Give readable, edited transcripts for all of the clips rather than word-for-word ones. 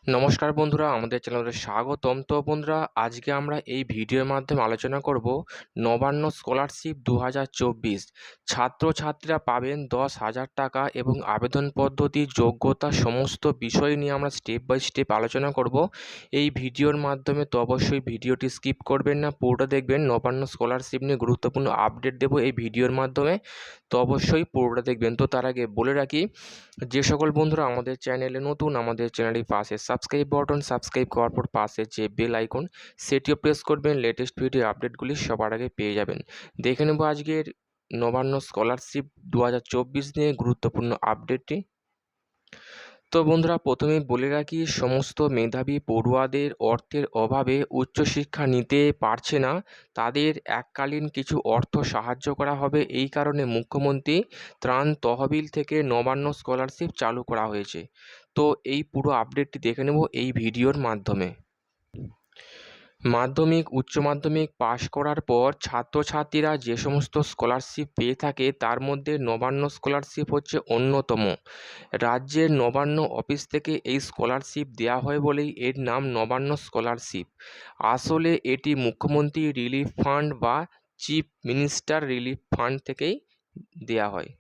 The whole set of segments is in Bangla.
নমস্কার বন্ধুরা, আমাদের চ্যানেলে স্বাগতম। তো বন্ধুরা, আজকে আমরা এই ভিডিওর মাধ্যমে আলোচনা করব নবান্ন স্কলারশিপ 2024। ছাত্রছাত্রীরা পাবেন 10,000 টাকা এবং আবেদন পদ্ধতি, যোগ্যতা সমস্ত বিষয় নিয়ে আমরা স্টেপ বাই স্টেপ আলোচনা করব এই ভিডিওর মাধ্যমে। তো অবশ্যই ভিডিওটি স্কিপ করবেন না, পুরোটা দেখবেন। নবান্ন স্কলারশিপ নিয়ে গুরুত্বপূর্ণ আপডেট দেবো এই ভিডিওর মাধ্যমে, তো অবশ্যই পুরোটা দেখবেন। তো তার আগে বলে রাখি, যে সকল বন্ধুরা আমাদের চ্যানেলে নতুন, আমাদের চ্যানেলের পাশে সাবস্ক্রাইব বাটন, সাবস্ক্রাইব করার পর পাশে যে বেল আইকন সেটিও প্রেস করবেন, লেটেস্ট ভিডিও আপডেটগুলি সবার আগে পেয়ে যাবেন। দেখে নেব আজকের নবান্ন স্কলারশিপ 2024 নিয়ে গুরুত্বপূর্ণ আপডেটটি। তো বন্ধুরা, প্রথমেই বলে রাখি, সমস্ত মেধাবী পড়ুয়াদের অর্থের অভাবে উচ্চশিক্ষা নিতে পারছে না, তাদের এককালীন কিছু অর্থ সাহায্য করা হবে। এই কারণে মুখ্যমন্ত্রী ত্রাণ তহবিল থেকে নবান্ন স্কলারশিপ চালু করা হয়েছে। তো এই পুরো আপডেটটি দেখে নেব এই ভিডিওর মাধ্যমে। মাধ্যমিক, উচ্চ মাধ্যমিক পাশ করার পর ছাত্রছাত্রীরা যে সমস্ত স্কলারশিপ পেয়ে থাকে তার মধ্যে নবান্ন স্কলারশিপ হচ্ছে অন্যতম। রাজ্যের নবান্ন অফিস থেকে এই স্কলারশিপ দেওয়া হয় বলেই এর নাম নবান্ন স্কলারশিপ। আসলে এটি মুখ্যমন্ত্রী রিলিফ ফান্ড বা চিফ মিনিস্টার রিলিফ ফান্ড থেকেই দেওয়া হয়।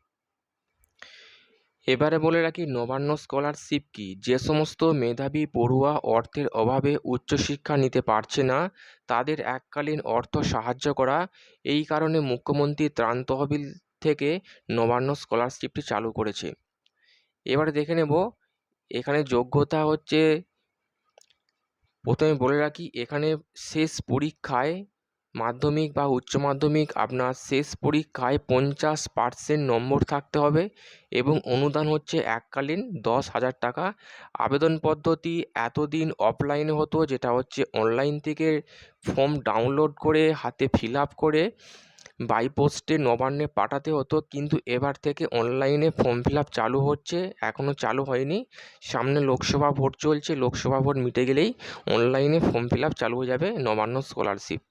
এবারে বলে রাখি, নবান্ন স্কলারশিপ কি। যে সমস্ত মেধাবী পড়ুয়া অর্থের অভাবে উচ্চশিক্ষা নিতে পারছে না, তাদের এককালীন অর্থ সাহায্য করা। এই কারণে মুখ্যমন্ত্রী ত্রাণ তহবিল থেকে নবান্ন স্কলারশিপটি চালু করেছে। এবারে দেখে নেব, এখানে যোগ্যতা হচ্ছে, প্রথমে বলে রাখি, এখানে শেষ পরীক্ষায় মাধ্যমিক বা উচ্চ মাধ্যমিক আপনার শেষ পরীক্ষায় 50% নম্বর থাকতে হবে এবং অনুদান হচ্ছে এককালীন 10,000 টাকা। আবেদন পদ্ধতি এতদিন অফলাইনে হতো, যেটা হচ্ছে অনলাইন থেকে ফর্ম ডাউনলোড করে হাতে ফিল আপ করে বাই পোস্টে নবান্নে পাঠাতে হতো, কিন্তু এবার থেকে অনলাইনে ফর্ম ফিল আপ চালু হচ্ছে। এখনও চালু হয়নি, সামনে লোকসভা ভোট চলছে, লোকসভা ভোট মিটে গেলেই অনলাইনে ফর্ম ফিল আপ চালু হয়ে যাবে নবান্ন স্কলারশিপ।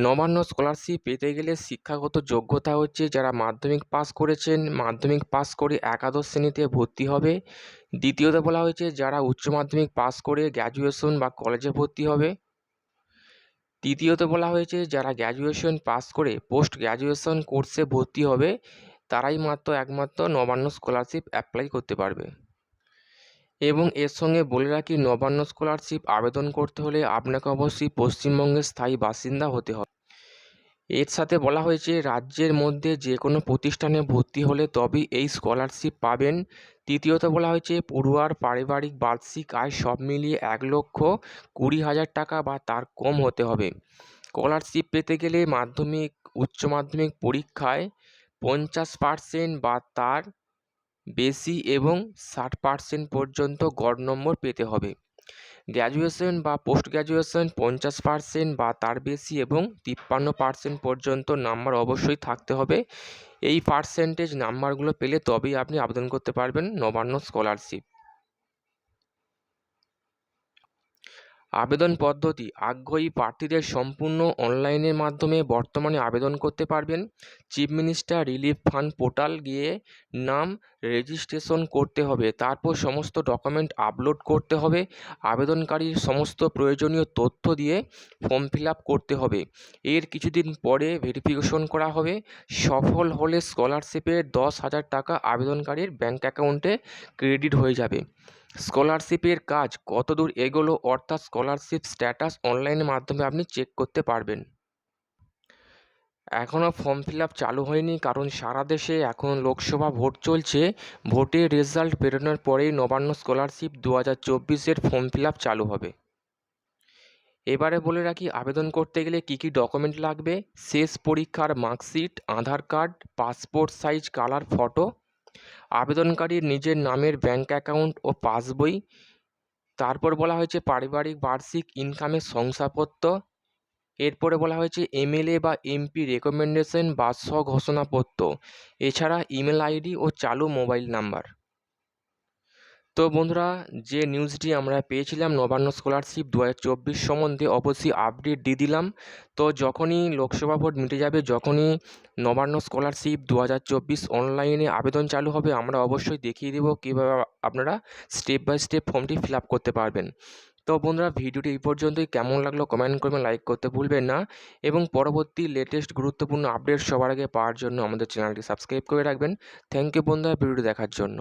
নবান্ন স্কলারশিপ পেতে গেলে শিক্ষাগত যোগ্যতা হচ্ছে, যারা মাধ্যমিক পাস করেছেন, মাধ্যমিক পাস করে একাদশ শ্রেণীতে ভর্তি হবে। দ্বিতীয়ত বলা হয়েছে যারা উচ্চ মাধ্যমিক পাস করে গ্র্যাজুয়েশন বা কলেজে ভর্তি হবে। তৃতীয়ত বলা হয়েছে যারা গ্র্যাজুয়েশন পাস করে পোস্ট গ্র্যাজুয়েশন কোর্সে ভর্তি হবে, তারাই একমাত্র নবান্ন স্কলারশিপ অ্যাপ্লাই করতে পারবে। এবং এর সঙ্গে বলে রাখি, নবান্ন স্কলারশিপ আবেদন করতে হলে আপনাকে অবশ্যই পশ্চিমবঙ্গের স্থায়ী বাসিন্দা হতে হবে। এর সাথে বলা হয়েছে রাজ্যের মধ্যে যে কোনো প্রতিষ্ঠানে ভর্তি হলে তবেই এই স্কলারশিপ পাবেন। তৃতীয়ত বলা হয়েছে পড়ুয়ার পারিবারিক বার্ষিক আয় সব মিলিয়ে 1,20,000 টাকা বা তার কম হতে হবে। স্কলারশিপ পেতে গেলে মাধ্যমিক, উচ্চ মাধ্যমিক পরীক্ষায় 50% বা তার বেশি এবং 60% পর্যন্ত গড় নম্বর পেতে হবে। গ্র্যাজুয়েশন বা পোস্ট গ্র্যাজুয়েশন 50% বা তার বেশি এবং 53% পর্যন্ত নাম্বার অবশ্যই থাকতে হবে। এই পার্সেন্টেজ নাম্বারগুলো পেলে তবেই আপনি আবেদন করতে পারবেন নবান্ন স্কলারশিপ। আবেদন পদ্ধতি, আগ্রহী প্রার্থীদের সম্পূর্ণ অনলাইনের মাধ্যমে বর্তমানে আবেদন করতে পারবেন। Chief minister relief fund portal গিয়ে নাম রেজিস্ট্রেশন করতে হবে, তারপর সমস্ত ডকুমেন্ট আপলোড করতে হবে, আবেদনকারীর সমস্ত প্রয়োজনীয় তথ্য দিয়ে ফর্ম ফিল আপ করতে হবে। এর কিছুদিন পরে ভেরিফিকেশন করা হবে। সফল হলে স্কলারশিপের 10,000 টাকা আবেদনকারীর ব্যাঙ্ক অ্যাকাউন্টে ক্রেডিট হয়ে যাবে। স্কলারশিপের কাজ কতদূর এগোলো, অর্থাৎ স্কলারশিপ স্ট্যাটাস অনলাইনের মাধ্যমে আপনি চেক করতে পারবেন। এখনও ফর্ম ফিল আপ চালু হয়নি, কারণ সারা দেশে এখন লোকসভা ভোট চলছে। ভোটের রেজাল্ট বেরোনোর পরেই নবান্ন স্কলারশিপ 2024-এর ফর্ম ফিল আপ চালু হবে। এবারে বলে রাখি, আবেদন করতে গেলে কী কী ডকুমেন্ট লাগবে। শেষ পরীক্ষার marksheet, Aadhaar card, passport size colour photo, আবেদনকারীর নিজের নামের ব্যাঙ্ক অ্যাকাউন্ট ও পাসবই। তারপর বলা হয়েছে পারিবারিক বার্ষিক ইনকামের শংসাপত্র। এরপরে বলা হয়েছে এমএলএ বা এমপি রেকমেন্ডেশন বা স্বঘোষণাপত্র, এছাড়া ইমেল আইডি ও চালু মোবাইল নাম্বার। তো বন্ধুরা, যে নিউজটি আমরা পেয়েছিলাম নবান্ন স্কলারশিপ 2024 সম্বন্ধে অবশ্যই আপডেট দিয়ে দিলাম। তো যখনই লোকসভা ভোট মিটে যাবে, যখনই নবান্ন স্কলারশিপ 2024 অনলাইনে আবেদন চালু হবে, আমরা অবশ্যই দেখিয়ে দেবো কীভাবে আপনারা স্টেপ বাই স্টেপ ফর্মটি ফিল আপ করতে পারবেন। তো বন্ধুরা, ভিডিওটি এই পর্যন্তই। কেমন লাগলো কমেন্ট করবেন, লাইক করতে ভুলবেন না এবং পরবর্তী লেটেস্ট গুরুত্বপূর্ণ আপডেট সবার আগে পাওয়ার জন্য আমাদের চ্যানেলটি সাবস্ক্রাইব করে রাখবেন। থ্যাংক ইউ বন্ধুরা ভিডিওটি দেখার জন্য।